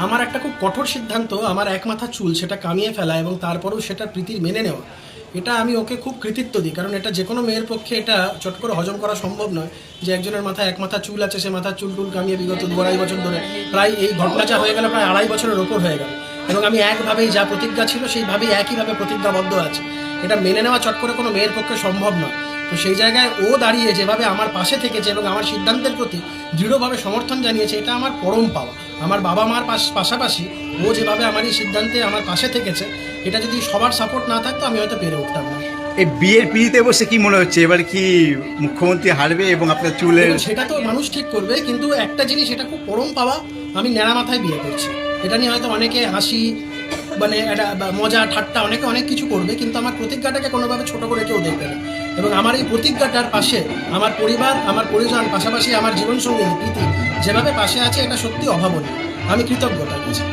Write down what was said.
আমার একটা খুব কঠোর সিদ্ধান্ত, আমার এক মাথা চুল সেটা কামিয়ে ফেলা এবং তারপরেও সেটা প্রীতির মেনে নেওয়া। এটা আমি ওকে খুব কৃতিত্ব দিই, কারণ এটা যে কোনো মেয়ের পক্ষে এটা চট করে হজম করা সম্ভব নয় যে একজনের মাথায় এক মাথা চুল আছে, সে মাথার চুল টুল কামিয়ে বিগত 2-2.5 বছর ধরে, প্রায় এই ঘটনা যা হয়ে গেল প্রায় 2.5 বছরের ওপর হয়ে গেল, এবং আমি একভাবেই যা প্রতিজ্ঞা ছিল সেইভাবেই একইভাবে প্রতিজ্ঞাবদ্ধ আছে। এটা মেনে নেওয়া চট করে কোনো মেয়ের পক্ষে সম্ভব নয়। তো সেই জায়গায় ও দাঁড়িয়ে যেভাবে আমার পাশে থেকেছে এবং আমার সিদ্ধান্তের প্রতি দৃঢ়ভাবে সমর্থন জানিয়েছে, এটা আমার পরম পাওয়া। আমার বাবা মার পাশাপাশি ও যেভাবে আমার এই সিদ্ধান্তে আমার পাশে থেকেছে, এটা যদি সবার সাপোর্ট না থাকতো আমি হয়তো পেরে উঠতাম না। এই বিয়ের পিড়িতে বসে কি মনে হচ্ছে, এবার কি মুখ্যমন্ত্রী হারবে এবং আপনার চুলের? এবং সেটা তো মানুষ ঠিক করবে, কিন্তু একটা জিনিস এটা খুব পরম পাওয়া, আমি ন্যাড়া মাথায় বিয়ে করছি। এটা নিয়ে হয়তো অনেকে হাসি, মানে একটা মজা ঠাট্টা অনেকে অনেক কিছু করবে, কিন্তু আমার প্রতিজ্ঞাটাকে কোনোভাবে ছোট করে কেউ দেখবে না। এবং আমার এই প্রতিজ্ঞাটার পাশে আমার পরিবার, আমার পরিজন, পাশাপাশি আমার জীবনসঙ্গী প্রীতি যেভাবে পাশে আছে, এটা সত্যি অভাবনীয়। আমি কৃতজ্ঞ তার কাছে।